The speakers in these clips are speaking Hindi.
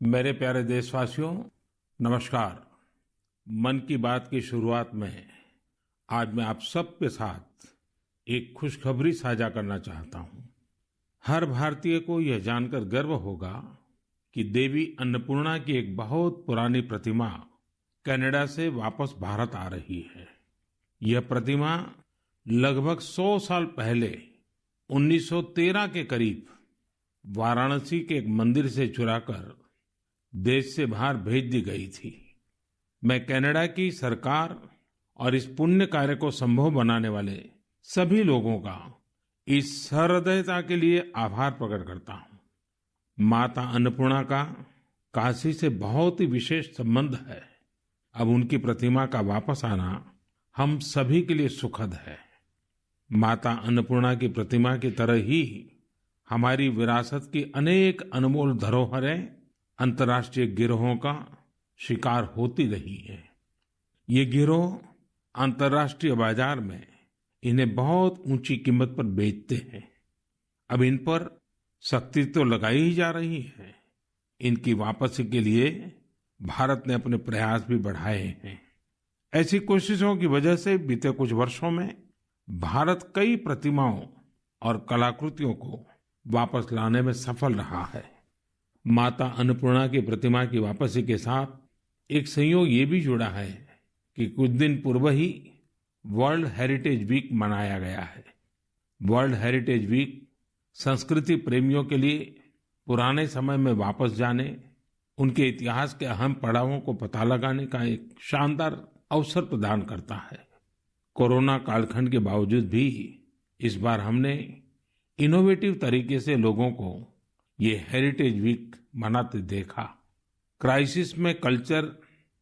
मेरे प्यारे देशवासियों, नमस्कार। मन की बात की शुरुआत में आज मैं आप सबके साथ एक खुशखबरी साझा करना चाहता हूं। हर भारतीय को यह जानकर गर्व होगा कि देवी अन्नपूर्णा की एक बहुत पुरानी प्रतिमा कनाडा से वापस भारत आ रही है। यह प्रतिमा लगभग 100 साल पहले 1913 के करीब वाराणसी के एक मंदिर से चुराकर देश से बाहर भेज दी गई थी। मैं कनाडा की सरकार और इस पुण्य कार्य को संभव बनाने वाले सभी लोगों का इस सहृदयता के लिए आभार प्रकट करता हूं। माता अन्नपूर्णा का काशी से बहुत ही विशेष संबंध है। अब उनकी प्रतिमा का वापस आना हम सभी के लिए सुखद है। माता अन्नपूर्णा की प्रतिमा की तरह ही हमारी विरासत की अनेक अनमोल धरोहरें अंतर्राष्ट्रीय गिरोहों का शिकार होती रही है। ये गिरोह अंतर्राष्ट्रीय बाजार में इन्हें बहुत ऊंची कीमत पर बेचते हैं। अब इन पर सख्ती तो लगाई ही जा रही है। इनकी वापसी के लिए भारत ने अपने प्रयास भी बढ़ाए हैं। ऐसी कोशिशों की वजह से बीते कुछ वर्षों में भारत कई प्रतिमाओं और कलाकृतियों को वापस लाने में सफल रहा है। माता अन्नपूर्णा की प्रतिमा की वापसी के साथ एक संयोग ये भी जुड़ा है कि कुछ दिन पूर्व ही वर्ल्ड हेरिटेज वीक मनाया गया है। वर्ल्ड हेरिटेज वीक संस्कृति प्रेमियों के लिए पुराने समय में वापस जाने, उनके इतिहास के अहम पड़ावों को पता लगाने का एक शानदार अवसर प्रदान करता है। कोरोना कालखंड के बावजूद भी इस बार हमने इनोवेटिव तरीके से लोगों को ये हेरिटेज वीक मनाते देखा। क्राइसिस में कल्चर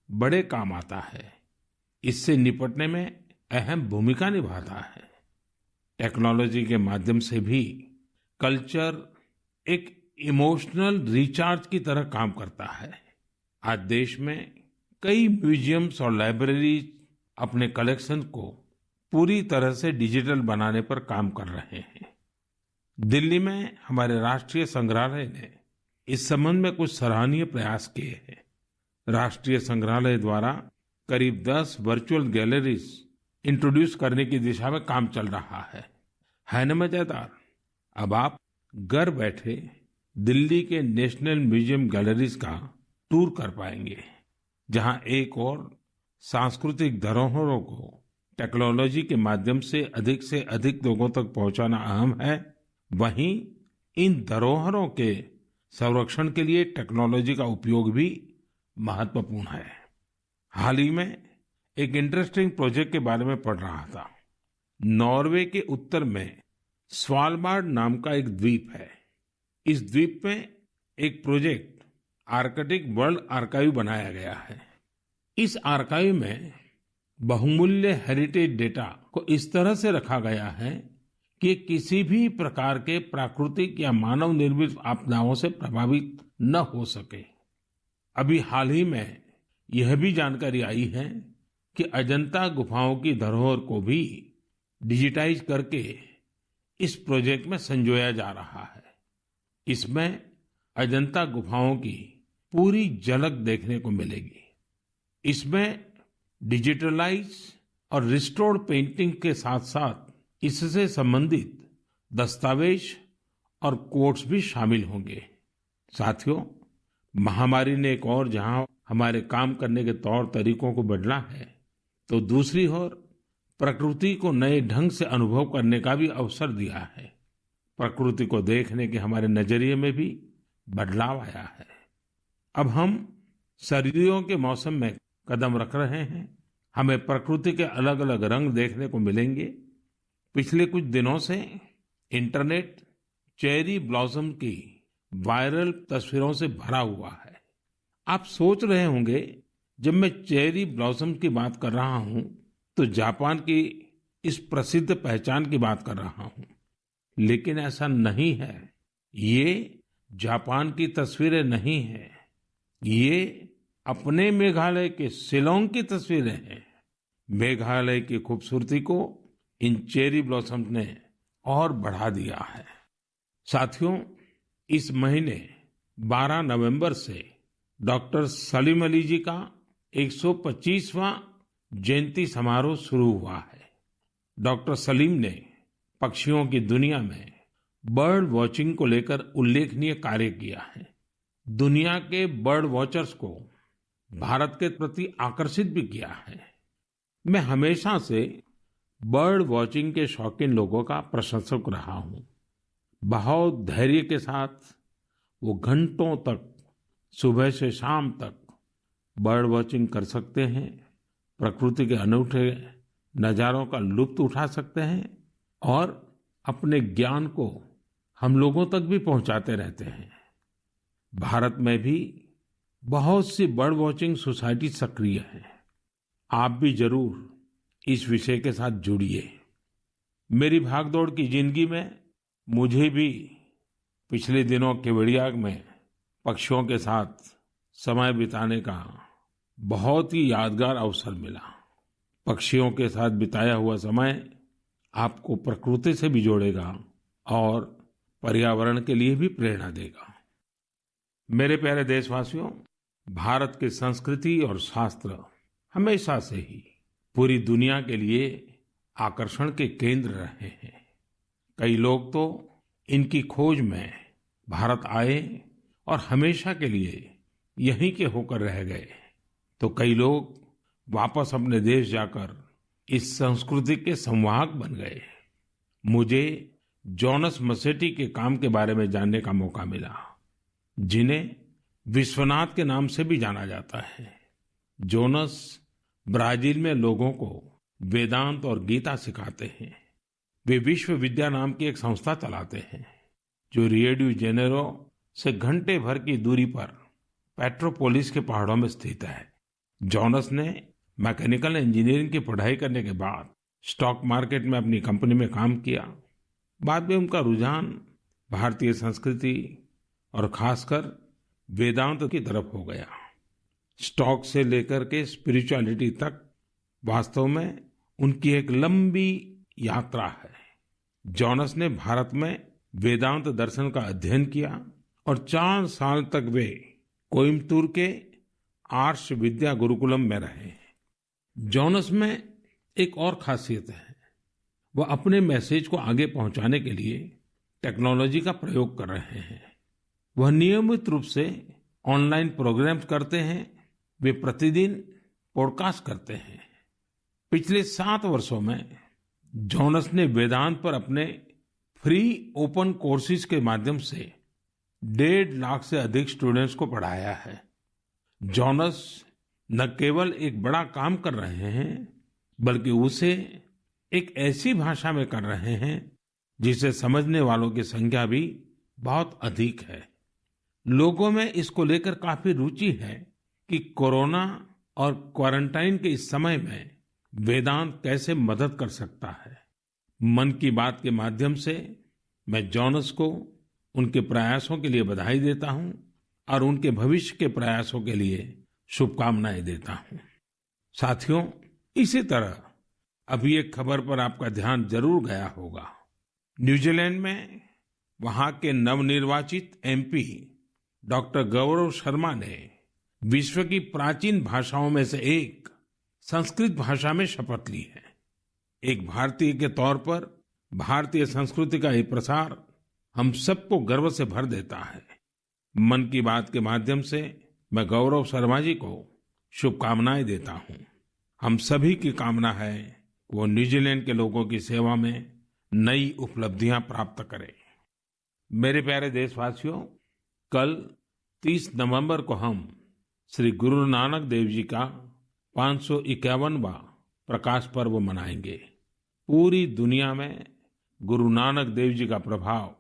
बड़े काम आता है। इससे निपटने में अहम भूमिका निभाता है। टेक्नोलॉजी के माध्यम से भी कल्चर एक इमोशनल रिचार्ज की तरह काम करता है। आज देश में कई म्यूजियम्स और लाइब्रेरीज अपने कलेक्शन को पूरी तरह से डिजिटल बनाने पर काम कर रहे हैं। दिल्ली में हमारे राष्ट्रीय संग्रहालय ने इस संबंध में कुछ सराहनीय प्रयास किए हैं। राष्ट्रीय संग्रहालय द्वारा करीब 10 वर्चुअल गैलरीज इंट्रोड्यूस करने की दिशा में काम चल रहा है ना मजेदार। अब आप घर बैठे दिल्ली के नेशनल म्यूजियम गैलरीज का टूर कर पाएंगे, जहां एक और सांस्कृतिक धरोहरों को टेक्नोलॉजी के माध्यम से अधिक लोगों तक पहुंचाना अहम है। वहीं इन धरोहरों के संरक्षण के लिए टेक्नोलॉजी का उपयोग भी महत्वपूर्ण है। हाल ही में एक इंटरेस्टिंग प्रोजेक्ट के बारे में पढ़ रहा था। नॉर्वे के उत्तर में स्वालबार्ड नाम का एक द्वीप है। इस द्वीप में एक प्रोजेक्ट आर्कटिक वर्ल्ड आर्काइव बनाया गया है। इस आर्काइव में बहुमूल्य हेरिटेज डेटा को इस तरह से रखा गया है कि किसी भी प्रकार के प्राकृतिक या मानव निर्मित आपदाओं से प्रभावित न हो सके। अभी हाल ही में यह भी जानकारी आई है कि अजंता गुफाओं की धरोहर को भी डिजिटाइज करके इस प्रोजेक्ट में संजोया जा रहा है। इसमें अजंता गुफाओं की पूरी झलक देखने को मिलेगी। इसमें डिजिटलाइज और रिस्टोर्ड पेंटिंग के साथ साथ इससे संबंधित दस्तावेज और कोट्स भी शामिल होंगे। साथियों, महामारी ने एक और जहां हमारे काम करने के तौर तरीकों को बदला है, तो दूसरी ओर प्रकृति को नए ढंग से अनुभव करने का भी अवसर दिया है। प्रकृति को देखने के हमारे नजरिए में भी बदलाव आया है। अब हम सर्दियों के मौसम में कदम रख रहे हैं। हमें प्रकृति के अलग अलग रंग देखने को मिलेंगे। पिछले कुछ दिनों से इंटरनेट चेरी ब्लॉसम की वायरल तस्वीरों से भरा हुआ है। आप सोच रहे होंगे, जब मैं चेरी ब्लॉसम की बात कर रहा हूं तो जापान की इस प्रसिद्ध पहचान की बात कर रहा हूं, लेकिन ऐसा नहीं है। ये जापान की तस्वीरें नहीं है, ये अपने मेघालय के शिलांग की तस्वीरें हैं। मेघालय की खूबसूरती को इन चेरी ब्लॉसम्स ने और बढ़ा दिया है। साथियों, इस महीने 12 नवंबर से डॉक्टर सलीम अली जी का 125वां जयंती समारोह शुरू हुआ है। डॉक्टर सलीम ने पक्षियों की दुनिया में बर्ड वॉचिंग को लेकर उल्लेखनीय कार्य किया है। दुनिया के बर्ड वॉचर्स को भारत के प्रति आकर्षित भी किया है। मैं हमेशा से बर्ड वॉचिंग के शौकीन लोगों का प्रशंसक रहा हूं। बहुत धैर्य के साथ वो घंटों तक सुबह से शाम तक बर्ड वॉचिंग कर सकते हैं, प्रकृति के अनूठे नजारों का लुत्फ उठा सकते हैं और अपने ज्ञान को हम लोगों तक भी पहुंचाते रहते हैं। भारत में भी बहुत सी बर्ड वॉचिंग सोसाइटी सक्रिय है। आप भी जरूर इस विषय के साथ जुड़िए। मेरी भागदौड़ की जिंदगी में मुझे भी पिछले दिनों केवड़िया में पक्षियों के साथ समय बिताने का बहुत ही यादगार अवसर मिला। पक्षियों के साथ बिताया हुआ समय आपको प्रकृति से भी जोड़ेगा और पर्यावरण के लिए भी प्रेरणा देगा। मेरे प्यारे देशवासियों, भारत की संस्कृति और शास्त्र हमेशा से ही पूरी दुनिया के लिए आकर्षण के केंद्र रहे हैं। कई लोग तो इनकी खोज में भारत आए और हमेशा के लिए यहीं के होकर रह गए, तो कई लोग वापस अपने देश जाकर इस संस्कृति के संवाहक बन गए। मुझे जॉनस मसेट्टी के काम के बारे में जानने का मौका मिला, जिन्हें विश्वनाथ के नाम से भी जाना जाता है। जोनस ब्राजील में लोगों को वेदांत और गीता सिखाते हैं। वे विश्व विद्या नाम की एक संस्था चलाते हैं, जो रियो डी जेनेरो से घंटे भर की दूरी पर पेट्रोपोलिस के पहाड़ों में स्थित है। जॉनस ने मैकेनिकल इंजीनियरिंग की पढ़ाई करने के बाद स्टॉक मार्केट में अपनी कंपनी में काम किया। बाद में उनका रुझान भारतीय संस्कृति और खासकर वेदांत की तरफ हो गया। स्टॉक से लेकर के स्पिरिचुअलिटी तक वास्तव में उनकी एक लंबी यात्रा है। जॉनस ने भारत में वेदांत दर्शन का अध्ययन किया और 4 साल तक वे कोयम्बतूर के आर्ष विद्या गुरुकुलम में रहे। जॉनस में एक और खासियत है, वह अपने मैसेज को आगे पहुंचाने के लिए टेक्नोलॉजी का प्रयोग कर रहे हैं। वह नियमित रूप से ऑनलाइन प्रोग्राम्स करते हैं। वे प्रतिदिन पॉडकास्ट करते हैं। पिछले 7 वर्षों में जॉनस ने वेदांत पर अपने फ्री ओपन कोर्सेज के माध्यम से 1.5 लाख से अधिक स्टूडेंट्स को पढ़ाया है। जॉनस न केवल एक बड़ा काम कर रहे हैं, बल्कि उसे एक ऐसी भाषा में कर रहे हैं जिसे समझने वालों की संख्या भी बहुत अधिक है। लोगों में इसको लेकर काफी रुचि है कि कोरोना और क्वारंटाइन के इस समय में वेदांत कैसे मदद कर सकता है। मन की बात के माध्यम से मैं जॉनस को उनके प्रयासों के लिए बधाई देता हूं और उनके भविष्य के प्रयासों के लिए शुभकामनाएं देता हूं। साथियों, इसी तरह अभी एक खबर पर आपका ध्यान जरूर गया होगा। न्यूजीलैंड में वहां के नवनिर्वाचित एमपी डॉक्टर गौरव शर्मा ने विश्व की प्राचीन भाषाओं में से एक संस्कृत भाषा में शपथ ली है। एक भारतीय के तौर पर भारतीय संस्कृति का ये प्रसार हम सबको गर्व से भर देता है। मन की बात के माध्यम से मैं गौरव शर्मा जी को शुभकामनाएं देता हूं। हम सभी की कामना है वो न्यूजीलैंड के लोगों की सेवा में नई उपलब्धियां प्राप्त करें। मेरे प्यारे देशवासियों, कल 30 नवंबर को हम श्री गुरु नानक देव जी का 551वां प्रकाश पर्व मनाएंगे। पूरी दुनिया में गुरु नानक देव जी का प्रभाव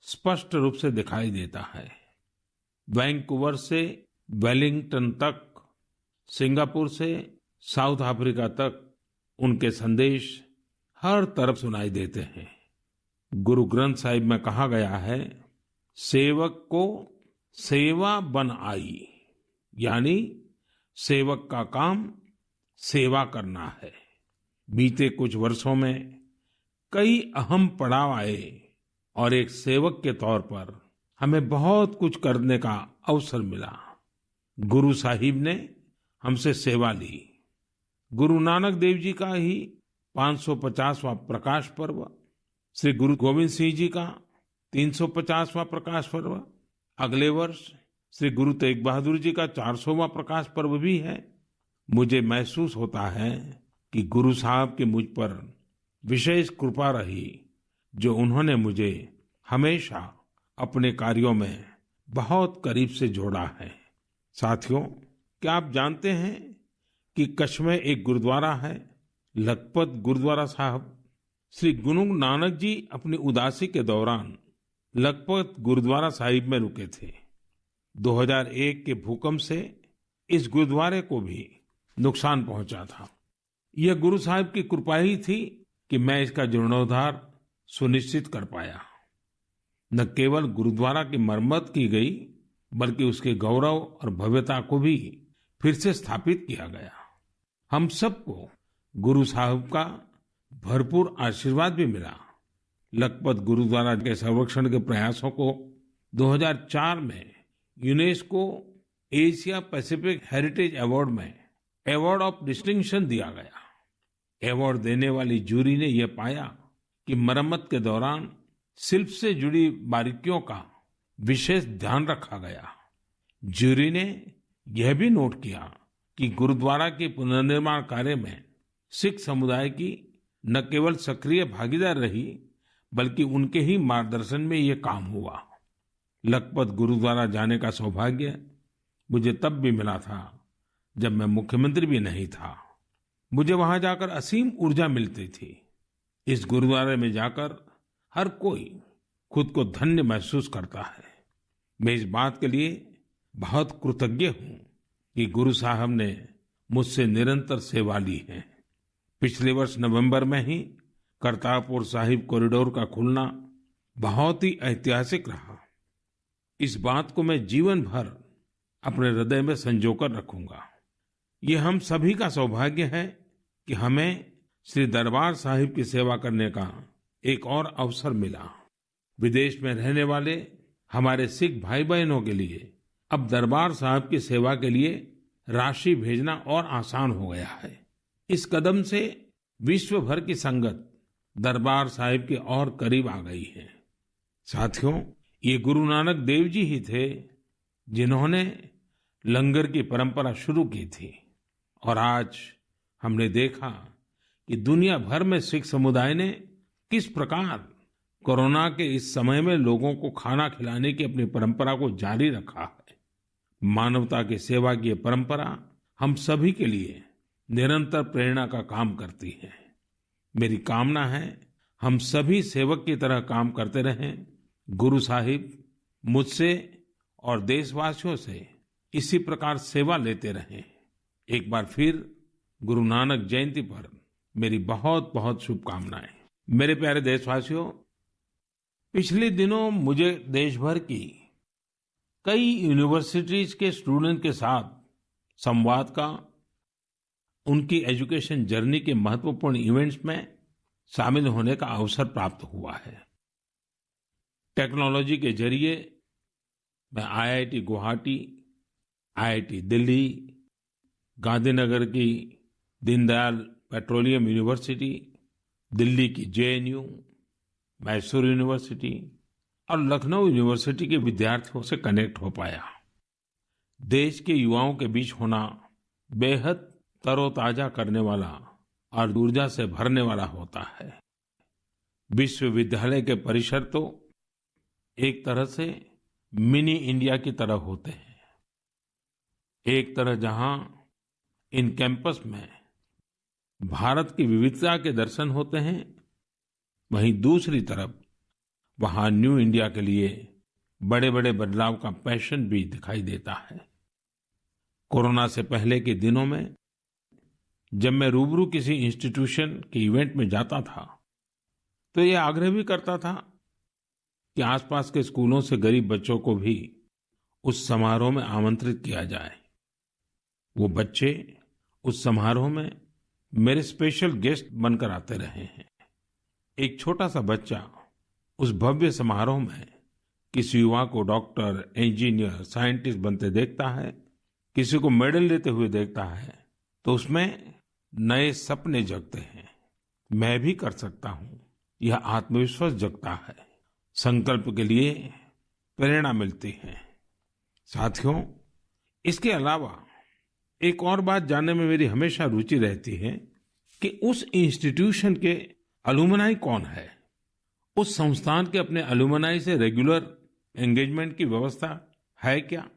स्पष्ट रूप से दिखाई देता है। वैंकूवर से वेलिंगटन तक, सिंगापुर से साउथ अफ्रीका तक उनके संदेश हर तरफ सुनाई देते हैं। गुरु ग्रंथ साहिब में कहा गया है, सेवक को सेवा बन आई, यानी सेवक का काम सेवा करना है। बीते कुछ वर्षों में कई अहम पड़ाव आए और एक सेवक के तौर पर हमें बहुत कुछ करने का अवसर मिला। गुरु साहिब ने हमसे सेवा ली। गुरु नानक देव जी का ही 550वां प्रकाश पर्व, श्री गुरु गोविंद सिंह जी का 350वां प्रकाश पर्व, अगले वर्ष श्री गुरु तेग बहादुर जी का 400वां प्रकाश पर्व भी है। मुझे महसूस होता है कि गुरु साहब की मुझ पर विशेष कृपा रही, जो उन्होंने मुझे हमेशा अपने कार्यों में बहुत करीब से जोड़ा है। साथियों, क्या आप जानते हैं कि कच्छ में एक गुरुद्वारा है, लखपत गुरुद्वारा साहब। श्री गुरु नानक जी अपनी उदासी के दौरान लखपत गुरुद्वारा साहिब में रुके थे। 2001 के भूकंप से इस गुरुद्वारे को भी नुकसान पहुंचा था। यह गुरु साहिब की कृपा ही थी कि मैं इसका जीर्णोद्धार सुनिश्चित कर पाया। न केवल गुरुद्वारा की मरम्मत की गई, बल्कि उसके गौरव और भव्यता को भी फिर से स्थापित किया गया। हम सबको गुरु साहिब का भरपूर आशीर्वाद भी मिला। लखपत गुरुद्वारा के संरक्षण के प्रयासों को 2004 में UNESCO Asia Pacific heritage award में अवार्ड ऑफ डिस्टिंक्शन दिया गया। अवार्ड देने वाली जूरी ने यह पाया कि मरम्मत के दौरान शिल्प से जुड़ी बारीकियों का विशेष ध्यान रखा गया। जूरी ने यह भी नोट किया कि गुरुद्वारा के पुनर्निर्माण कार्य में सिख समुदाय की न केवल सक्रिय भागीदार रही, बल्कि उनके ही मार्गदर्शन में यह काम हुआ। लखपत गुरुद्वारा जाने का सौभाग्य मुझे तब भी मिला था जब मैं मुख्यमंत्री भी नहीं था। मुझे वहां जाकर असीम ऊर्जा मिलती थी। इस गुरुद्वारे में जाकर हर कोई खुद को धन्य महसूस करता है। मैं इस बात के लिए बहुत कृतज्ञ हूं कि गुरु साहब ने मुझसे निरंतर सेवा ली है। पिछले वर्ष नवंबर में ही करतारपुर साहिब कॉरिडोर का खुलना बहुत ही ऐतिहासिक रहा। इस बात को मैं जीवन भर अपने हृदय में संजोकर रखूंगा। ये हम सभी का सौभाग्य है कि हमें श्री दरबार साहिब की सेवा करने का एक और अवसर मिला। विदेश में रहने वाले हमारे सिख भाई बहनों के लिए अब दरबार साहिब की सेवा के लिए राशि भेजना और आसान हो गया है। इस कदम से विश्व भर की संगत दरबार साहिब के और करीब आ गई है। साथियों, ये गुरु नानक देव जी ही थे जिन्होंने लंगर की परंपरा शुरू की थी, और आज हमने देखा कि दुनिया भर में सिख समुदाय ने किस प्रकार कोरोना के इस समय में लोगों को खाना खिलाने की अपनी परंपरा को जारी रखा है। मानवता की सेवा की ये परंपरा हम सभी के लिए निरंतर प्रेरणा का काम करती है। मेरी कामना है हम सभी सेवक की तरह काम करते रहें। गुरु साहिब मुझसे और देशवासियों से इसी प्रकार सेवा लेते रहें। एक बार फिर गुरु नानक जयंती पर मेरी बहुत बहुत शुभकामनाएं। मेरे प्यारे देशवासियों, पिछले दिनों मुझे देश भर की कई यूनिवर्सिटीज के स्टूडेंट के साथ संवाद का, उनकी एजुकेशन जर्नी के महत्वपूर्ण इवेंट्स में शामिल होने का अवसर प्राप्त हुआ है। टेक्नोलॉजी के जरिए मैं आईआईटी गुवाहाटी, आईआईटी दिल्ली, गांधीनगर की दीनदयाल पेट्रोलियम यूनिवर्सिटी, दिल्ली की जेएनयू, मैसूर यूनिवर्सिटी और लखनऊ यूनिवर्सिटी के विद्यार्थियों से कनेक्ट हो पाया। देश के युवाओं के बीच होना बेहद तरोताजा करने वाला और ऊर्जा से भरने वाला होता है। विश्वविद्यालय के परिसर तो एक तरह से मिनी इंडिया की तरह होते हैं। एक तरह जहां इन कैंपस में भारत की विविधता के दर्शन होते हैं, वहीं दूसरी तरफ वहां न्यू इंडिया के लिए बड़े बड़े बदलाव का पैशन भी दिखाई देता है। कोरोना से पहले के दिनों में जब मैं रूबरू किसी इंस्टीट्यूशन के इवेंट में जाता था, तो ये आग्रह भी करता था कि आसपास के स्कूलों से गरीब बच्चों को भी उस समारोह में आमंत्रित किया जाए। वो बच्चे उस समारोह में मेरे स्पेशल गेस्ट बनकर आते रहे हैं। एक छोटा सा बच्चा उस भव्य समारोह में किसी युवा को डॉक्टर, इंजीनियर, साइंटिस्ट बनते देखता है किसी को मेडल लेते हुए देखता है तो उसमें नए सपने जगते हैं। मैं भी कर सकता हूँ, यह आत्मविश्वास जगता है। संकल्प के लिए प्रेरणा मिलती है। साथियों, इसके अलावा एक और बात जानने में मेरी हमेशा रुचि रहती है कि उस इंस्टीट्यूशन के अलुमनाई कौन है। उस संस्थान के अपने अलुमनाई से रेगुलर एंगेजमेंट की व्यवस्था है क्या?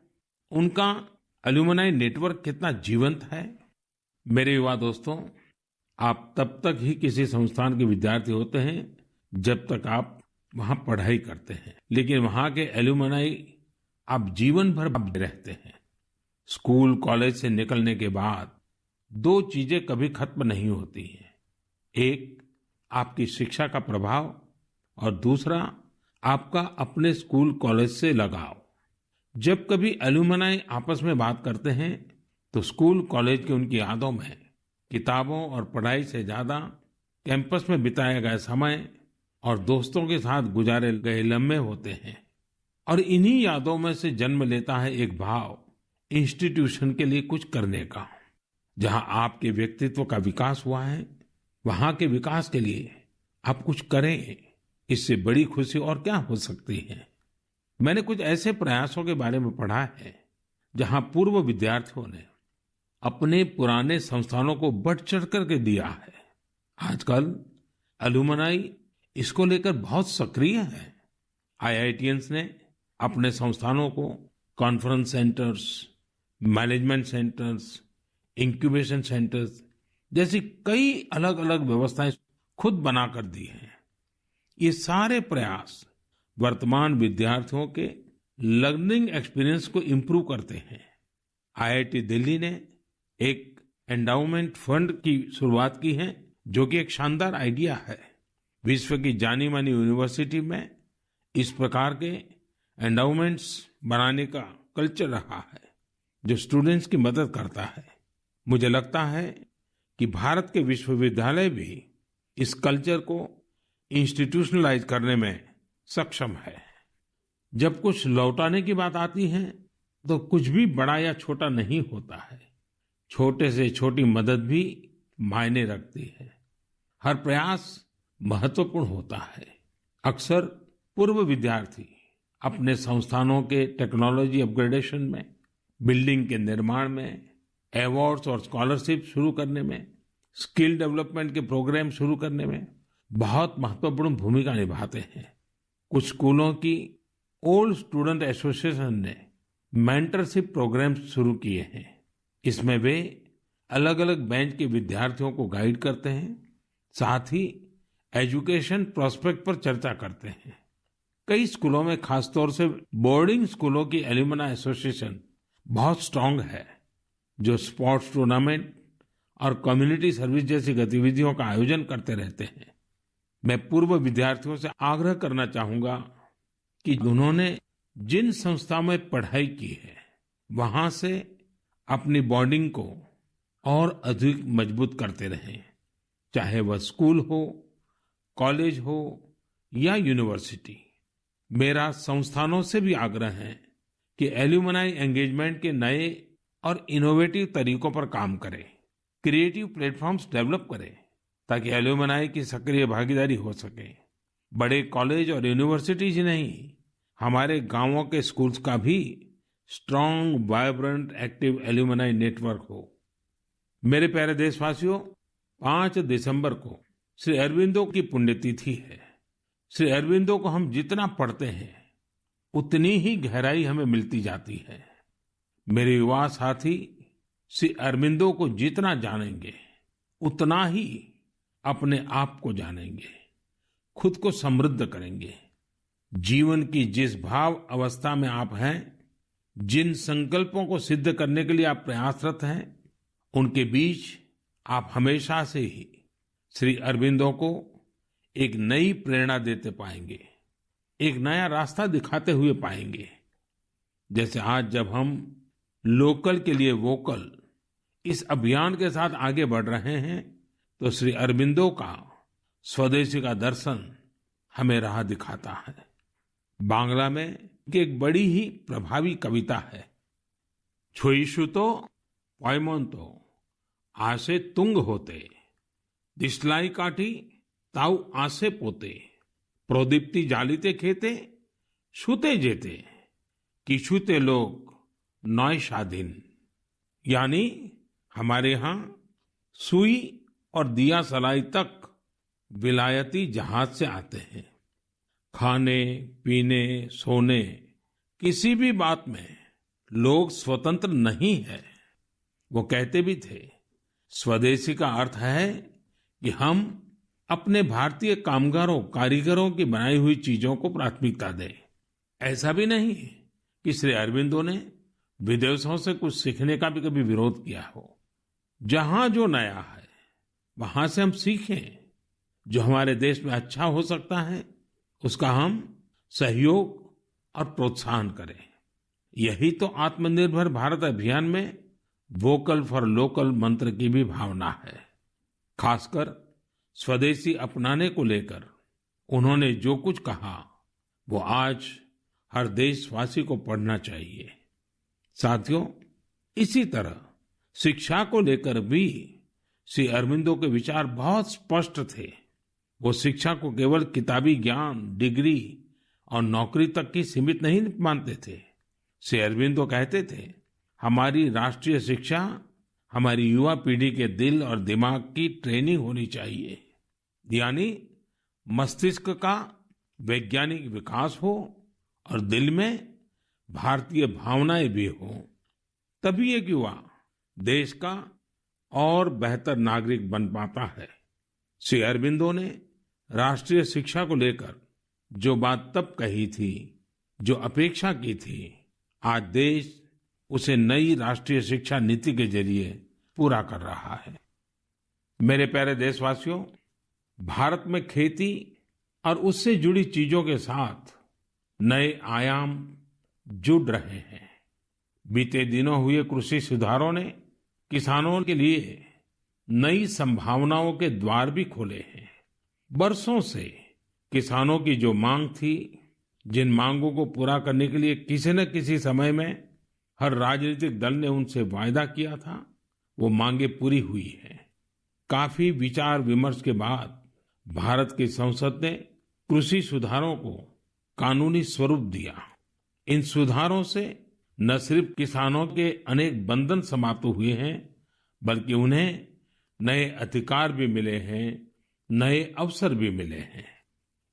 उनका अलुमनाई नेटवर्क कितना जीवंत है? मेरे युवा दोस्तों, आप तब तक ही किसी संस्थान के विद्यार्थी होते हैं जब तक आप वहां पढ़ाई करते हैं, लेकिन वहां के अलुमनाई आप जीवन भर रहते हैं। स्कूल कॉलेज से निकलने के बाद दो चीजें कभी खत्म नहीं होती हैं। एक, आपकी शिक्षा का प्रभाव, और दूसरा, आपका अपने स्कूल कॉलेज से लगाव। जब कभी अलुमनाई आपस में बात करते हैं तो स्कूल कॉलेज की उनकी यादों में किताबों और पढ़ाई से ज्यादा कैंपस में बिताया गया समय और दोस्तों के साथ गुजारे गए लम्हे होते हैं। और इन्हीं यादों में से जन्म लेता है एक भाव इंस्टीट्यूशन के लिए कुछ करने का। जहां आपके व्यक्तित्व का विकास हुआ है, वहां के विकास के लिए आप कुछ करें। इससे बड़ी खुशी और क्या हो सकती है? मैंने कुछ ऐसे प्रयासों के बारे में पढ़ा है जहां पूर्व विद्यार्थियों ने अपने पुराने संस्थानों को बढ़ चढ़ करके दिया है। आजकल अलुमनाई इसको लेकर बहुत सक्रिय है। आईआईटियंस ने अपने संस्थानों को conference centres, management centres, incubation centres जैसी कई अलग अलग व्यवस्थाएं खुद बनाकर दी हैं। ये सारे प्रयास वर्तमान विद्यार्थियों के लर्निंग एक्सपीरियंस को इम्प्रूव करते हैं। आईआईटी दिल्ली ने एक एंडाउमेंट फंड की शुरुआत की है, जो कि एक शानदार आइडिया है। विश्व की जानी मानी यूनिवर्सिटी में इस प्रकार के एंडाउमेंट्स बनाने का कल्चर रहा है, जो स्टूडेंट्स की मदद करता है। मुझे लगता है कि भारत के विश्वविद्यालय भी इस कल्चर को इंस्टीट्यूशनलाइज करने में सक्षम है। जब कुछ लौटाने की बात आती है तो कुछ भी बड़ा या छोटा नहीं होता है। छोटे से छोटी मदद भी मायने रखती है। हर प्रयास महत्वपूर्ण होता है। अक्सर पूर्व विद्यार्थी अपने संस्थानों के टेक्नोलॉजी अपग्रेडेशन में, बिल्डिंग के निर्माण में, अवार्ड्स और स्कॉलरशिप शुरू करने में, स्किल डेवलपमेंट के प्रोग्राम शुरू करने में बहुत महत्वपूर्ण भूमिका निभाते हैं। कुछ स्कूलों की ओल्ड स्टूडेंट एसोसिएशन ने मेंटरशिप प्रोग्राम शुरू किए हैं। इसमें वे अलग अलग बैच के विद्यार्थियों को गाइड करते हैं, साथ ही एजुकेशन प्रोस्पेक्ट पर चर्चा करते हैं। कई स्कूलों में, खासतौर से बोर्डिंग स्कूलों की एल्यूमनाई एसोसिएशन बहुत स्ट्रांग है, जो स्पोर्ट्स टूर्नामेंट और कम्युनिटी सर्विस जैसी गतिविधियों का आयोजन करते रहते हैं। मैं पूर्व विद्यार्थियों से आग्रह करना चाहूंगा कि उन्होंने जिन संस्था में पढ़ाई की है, वहां से अपनी बॉन्डिंग को और अधिक मजबूत करते रहें। चाहे वह स्कूल हो, कॉलेज हो या यूनिवर्सिटी। मेरा संस्थानों से भी आग्रह है कि एल्यूमनाई एंगेजमेंट के नए और इनोवेटिव तरीकों पर काम करें, क्रिएटिव प्लेटफॉर्म्स डेवलप करें, ताकि एल्यूमनाई की सक्रिय भागीदारी हो सके। बड़े कॉलेज और यूनिवर्सिटीज ही नहीं, हमारे गांवों के स्कूल्स का भी strong, vibrant, active alumni network हो। मेरे प्यारे देशवासियों, 5 दिसंबर को श्री अरबिंदो की पुण्यतिथि है। श्री अरबिंदो को हम जितना पढ़ते हैं, उतनी ही गहराई हमें मिलती जाती है। मेरे युवा साथी श्री अरबिंदो को जितना जानेंगे, उतना ही अपने आप को जानेंगे, खुद को समृद्ध करेंगे। जीवन की जिस भाव अवस्था में आप हैं, जिन संकल्पों को सिद्ध करने के लिए आप प्रयासरत हैं, उनके बीच आप हमेशा से ही श्री अरबिंदो को एक नई प्रेरणा देते पाएंगे, एक नया रास्ता दिखाते हुए पाएंगे। जैसे आज जब हम लोकल के लिए वोकल इस अभियान के साथ आगे बढ़ रहे हैं, तो श्री अरबिंदो का स्वदेशी का दर्शन हमें राह दिखाता है। बांग्ला में एक बड़ी ही प्रभावी कविता है, छोईशुतो पॉयमोन्तो आसे तुंग होते दिस्लाई काठी ताऊ आसे पोते प्रोदीप्ति जालिते खेते छूते जेते किछुते लोग नॉय शादीन। यानी हमारे यहाँ सुई और दिया सलाई तक विलायती जहाज से आते हैं। खाने पीने सोने किसी भी बात में लोग स्वतंत्र नहीं है। वो कहते भी थे स्वदेशी का अर्थ है कि हम अपने भारतीय कामगारों कारीगरों की बनाई हुई चीजों को प्राथमिकता दें। ऐसा भी नहीं कि श्री अरबिंदो ने विदेशों से कुछ सीखने का भी कभी विरोध किया हो। जहां जो नया है वहां से हम सीखें। जो हमारे देश में अच्छा हो सकता है उसका हम सहयोग और प्रोत्साहन करें। यही तो आत्मनिर्भर भारत अभियान में वोकल फॉर लोकल मंत्र की भी भावना है। खासकर स्वदेशी अपनाने को लेकर उन्होंने जो कुछ कहा वो आज हर देशवासी को पढ़ना चाहिए। साथियों, इसी तरह शिक्षा को लेकर भी श्री अरबिंदो के विचार बहुत स्पष्ट थे। वो शिक्षा को केवल किताबी ज्ञान, डिग्री और नौकरी तक की सीमित नहीं मानते थे। श्री अरबिंदो कहते थे हमारी राष्ट्रीय शिक्षा हमारी युवा पीढ़ी के दिल और दिमाग की ट्रेनिंग होनी चाहिए। यानी मस्तिष्क का वैज्ञानिक विकास हो और दिल में भारतीय भावनाएं भी हो। तभी एक युवा देश का और बेहतर नागरिक बन पाता है। श्री अरबिंदो ने राष्ट्रीय शिक्षा को लेकर जो बात तब कही थी, जो अपेक्षा की थी, आज देश उसे नई राष्ट्रीय शिक्षा नीति के जरिए पूरा कर रहा है। मेरे प्यारे देशवासियों, भारत में खेती और उससे जुड़ी चीजों के साथ नए आयाम जुड़ रहे हैं। बीते दिनों हुए कृषि सुधारों ने किसानों के लिए नई संभावनाओं के द्वार भी खोले हैं। बरसों से किसानों की जो मांग थी, जिन मांगों को पूरा करने के लिए किसी न किसी समय में हर राजनीतिक दल ने उनसे वायदा किया था, वो मांगे पूरी हुई है। काफी विचार विमर्श के बाद भारत की संसद ने कृषि सुधारों को कानूनी स्वरूप दिया। इन सुधारों से न सिर्फ किसानों के अनेक बंधन समाप्त हुए हैं, बल्कि उन्हें नए अधिकार भी मिले हैं, नए अवसर भी मिले हैं।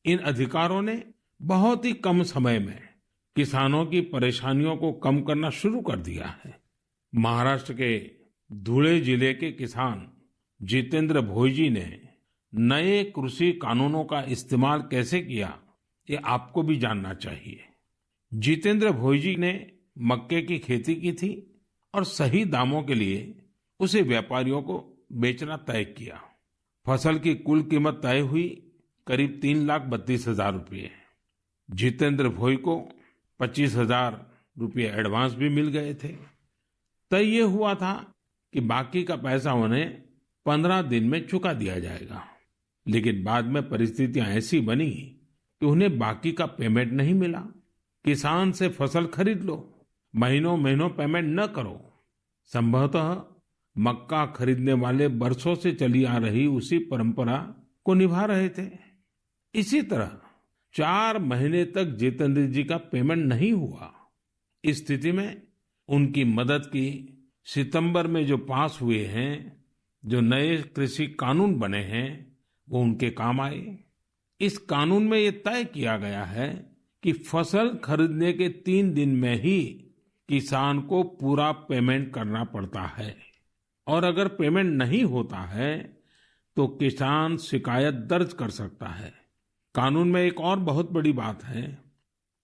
इन अधिकारों ने बहुत ही कम समय में किसानों की परेशानियों को कम करना शुरू कर दिया है। महाराष्ट्र के धुले जिले के किसान जितेंद्र भोईजी ने नए कृषि कानूनों का इस्तेमाल कैसे किया, ये आपको भी जानना चाहिए। जितेंद्र भोईजी ने मक्के की खेती की थी और सही दामों के लिए उसे व्यापारियों को बेचना तय किया। फसल की कुल कीमत तय हुई करीब 3,32,000 रुपये। जितेंद्र भोई को 25,000 रुपये एडवांस भी मिल गए थे। तय ये हुआ था कि बाकी का पैसा उन्हें 15 दिन में चुका दिया जाएगा। लेकिन बाद में परिस्थितियां ऐसी बनी कि उन्हें बाकी का पेमेंट नहीं मिला। किसान से फसल खरीद लो, महीनों महीनों पेमेंट न करो। संभवतः मक्का खरीदने वाले बरसों से चली आ रही उसी परंपरा को निभा रहे थे। इसी तरह 4 महीने तक जितेंद्र जी का पेमेंट नहीं हुआ। इस स्थिति में उनकी मदद की सितंबर में जो पास हुए हैं, जो नए कृषि कानून बने हैं, वो उनके काम आए। इस कानून में ये तय किया गया है कि फसल खरीदने के 3 दिन में ही किसान को पूरा पेमेंट करना पड़ता है और अगर पेमेंट नहीं होता है तो किसान शिकायत दर्ज कर सकता है। कानून में एक और बहुत बड़ी बात है।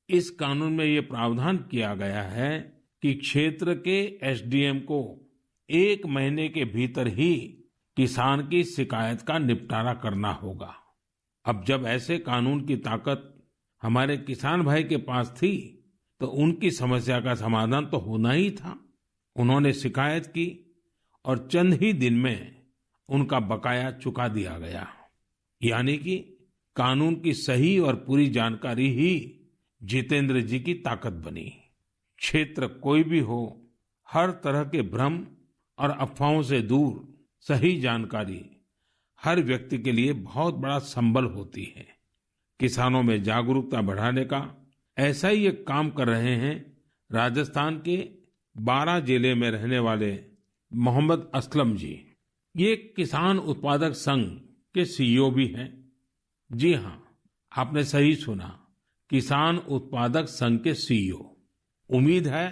इस कानून में ये प्रावधान किया गया है कि क्षेत्र के एसडीएम को 1 महीने के भीतर ही किसान की शिकायत का निपटारा करना होगा। अब जब ऐसे कानून की ताकत हमारे किसान भाई के पास थी तो उनकी समस्या का समाधान तो होना ही था। उन्होंने शिकायत की और चंद ही दिन में उनका बकाया चुका दिया गया। यानी कि कानून की सही और पूरी जानकारी ही जितेंद्र जी की ताकत बनी। क्षेत्र कोई भी हो, हर तरह के भ्रम और अफवाहों से दूर सही जानकारी हर व्यक्ति के लिए बहुत बड़ा संबल होती है। किसानों में जागरूकता बढ़ाने का ऐसा ही एक काम कर रहे हैं राजस्थान के बारां जिले में रहने वाले मोहम्मद असलम जी। ये किसान उत्पादक संघ के सीईओ भी हैं। जी हाँ, आपने सही सुना, किसान उत्पादक संघ के सीईओ। उम्मीद है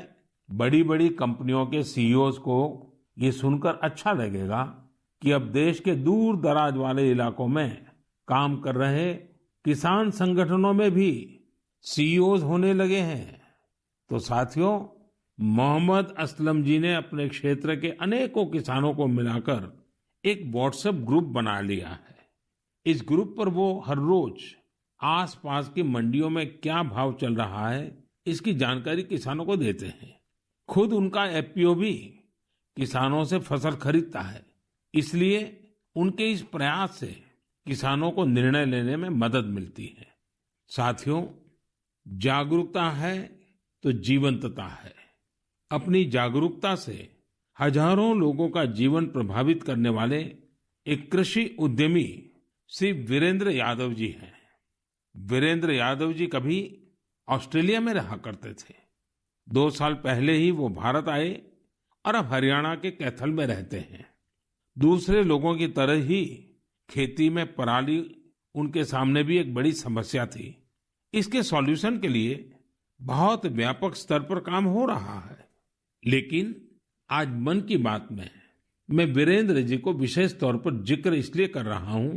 बड़ी बड़ी कंपनियों के सीईओज को ये सुनकर अच्छा लगेगा कि अब देश के दूर दराज वाले इलाकों में काम कर रहे किसान संगठनों में भी सीईओज होने लगे हैं। तो साथियों, मोहम्मद असलम जी ने अपने क्षेत्र के अनेकों किसानों को मिलाकर एक व्हाट्सएप ग्रुप बना लिया है। इस ग्रुप पर वो हर रोज आसपास की मंडियों में क्या भाव चल रहा है इसकी जानकारी किसानों को देते हैं। खुद उनका एफपीओ भी किसानों से फसल खरीदता है, इसलिए उनके इस प्रयास से किसानों को निर्णय लेने में मदद मिलती है। साथियों, जागरूकता है तो जीवंतता है। अपनी जागरूकता से हजारों लोगों का जीवन प्रभावित करने वाले एक कृषि उद्यमी श्री वीरेंद्र यादव जी हैं। वीरेंद्र यादव जी कभी ऑस्ट्रेलिया में रहा करते थे। 2 साल पहले ही वो भारत आए और अब हरियाणा के कैथल में रहते हैं। दूसरे लोगों की तरह ही खेती में पराली उनके सामने भी एक बड़ी समस्या थी। इसके सॉल्यूशन के लिए बहुत व्यापक स्तर पर काम हो रहा है। लेकिन आज मन की बात में मैं वीरेंद्र जी को विशेष तौर पर जिक्र इसलिए कर रहा हूं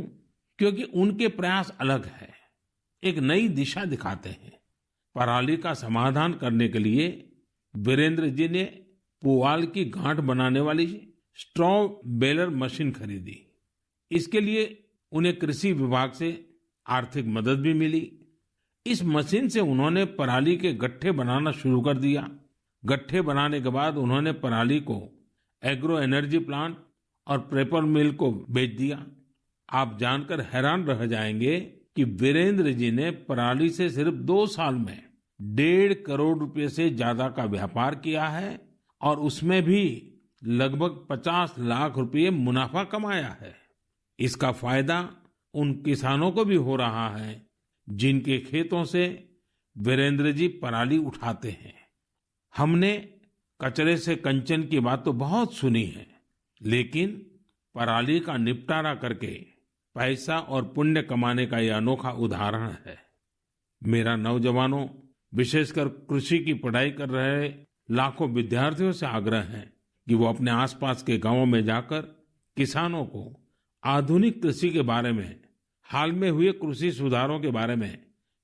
क्योंकि उनके प्रयास अलग है, एक नई दिशा दिखाते हैं। पराली का समाधान करने के लिए वीरेंद्र जी ने पुआल की गांठ बनाने वाली स्ट्रॉ बेलर मशीन खरीदी। इसके लिए उन्हें कृषि विभाग से आर्थिक मदद भी मिली। इस मशीन से उन्होंने पराली के गट्ठे बनाना शुरू कर दिया। गट्ठे बनाने के बाद उन्होंने पराली को एग्रो एनर्जी प्लांट और पेपर मिल को बेच दिया। आप जानकर हैरान रह जाएंगे कि वीरेंद्र जी ने पराली से सिर्फ 2 साल में 1.5 करोड़ रुपए से ज्यादा का व्यापार किया है और उसमें भी लगभग 50 लाख रुपए मुनाफा कमाया है। इसका फायदा उन किसानों को भी हो रहा है जिनके खेतों से वीरेंद्र जी पराली उठाते हैं। हमने कचरे से कंचन की बात तो बहुत सुनी है, लेकिन पराली का निपटारा करके पैसा और पुण्य कमाने का यह अनोखा उदाहरण है। मेरा नौजवानों, विशेषकर कृषि की पढ़ाई कर रहे लाखों विद्यार्थियों से आग्रह है कि वो अपने आसपास के गांवों में जाकर किसानों को आधुनिक कृषि के बारे में, हाल में हुए कृषि सुधारों के बारे में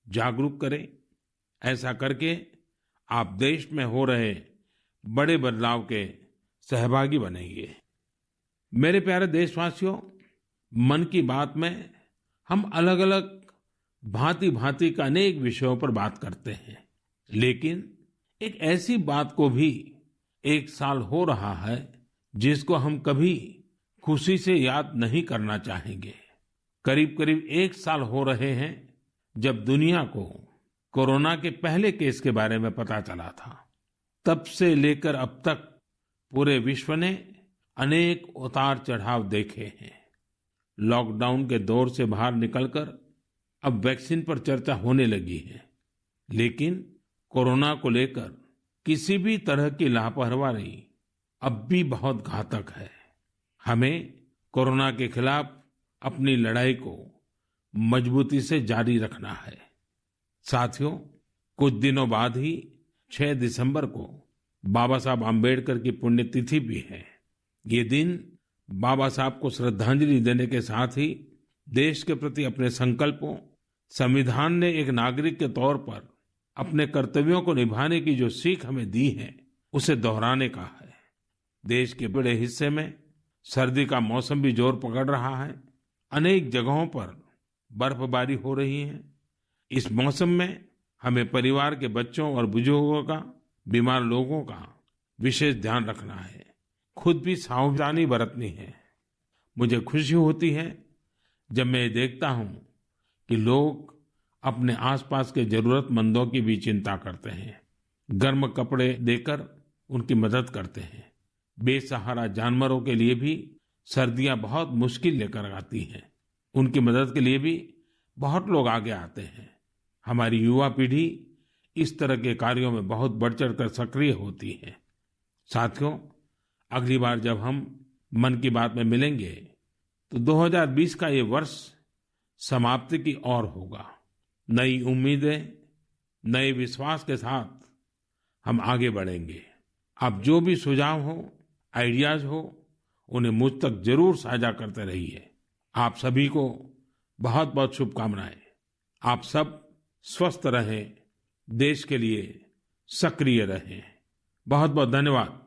जागरूक करें। ऐसा करके आप देश में हो रहे बड़े बदलाव के सहभागी बनेंगे। मेरे प्यारे देशवासियों, मन की बात में हम अलग अलग भांति भांति के अनेक विषयों पर बात करते हैं, लेकिन एक ऐसी बात को भी 1 साल हो रहा है जिसको हम कभी खुशी से याद नहीं करना चाहेंगे। करीब करीब 1 साल हो रहे हैं जब दुनिया को कोरोना के पहले केस के बारे में पता चला था। तब से लेकर अब तक पूरे विश्व ने अनेक उतार चढ़ाव देखे हैं। लॉकडाउन के दौर से बाहर निकलकर अब वैक्सीन पर चर्चा होने लगी है, लेकिन कोरोना को लेकर किसी भी तरह की लापरवाही अब भी बहुत घातक है। हमें कोरोना के खिलाफ अपनी लड़ाई को मजबूती से जारी रखना है। साथियों, कुछ दिनों बाद ही 6 दिसंबर को बाबा साहब आम्बेडकर की पुण्यतिथि भी है। ये दिन बाबा साहब को श्रद्धांजलि देने के साथ ही देश के प्रति अपने संकल्पों, संविधान ने एक नागरिक के तौर पर अपने कर्तव्यों को निभाने की जो सीख हमें दी है, उसे दोहराने का है। देश के बड़े हिस्से में सर्दी का मौसम भी जोर पकड़ रहा है। अनेक जगहों पर बर्फबारी हो रही है। इस मौसम में हमें परिवार के बच्चों और बुजुर्गों का, बीमार लोगों का विशेष ध्यान रखना है। खुद भी सावधानी बरतनी है। मुझे खुशी होती है जब मैं ये देखता हूं कि लोग अपने आसपास के जरूरतमंदों की भी चिंता करते हैं। गर्म कपड़े देकर उनकी मदद करते हैं। बेसहारा जानवरों के लिए भी सर्दियां बहुत मुश्किल लेकर आती हैं। उनकी मदद के लिए भी बहुत लोग आगे आते हैं। हमारी युवा पीढ़ी इस तरह के कार्यों में बहुत बढ़ चढ़कर सक्रिय होती है। साथियों, अगली बार जब हम मन की बात में मिलेंगे तो 2020 का ये वर्ष समाप्ति की ओर होगा। नई उम्मीदें, नए विश्वास के साथ हम आगे बढ़ेंगे। आप जो भी सुझाव हो, आइडियाज हो, उन्हें मुझ तक जरूर साझा करते रहिए। आप सभी को बहुत बहुत शुभकामनाएं। आप सब स्वस्थ रहें, देश के लिए सक्रिय रहें। बहुत बहुत धन्यवाद।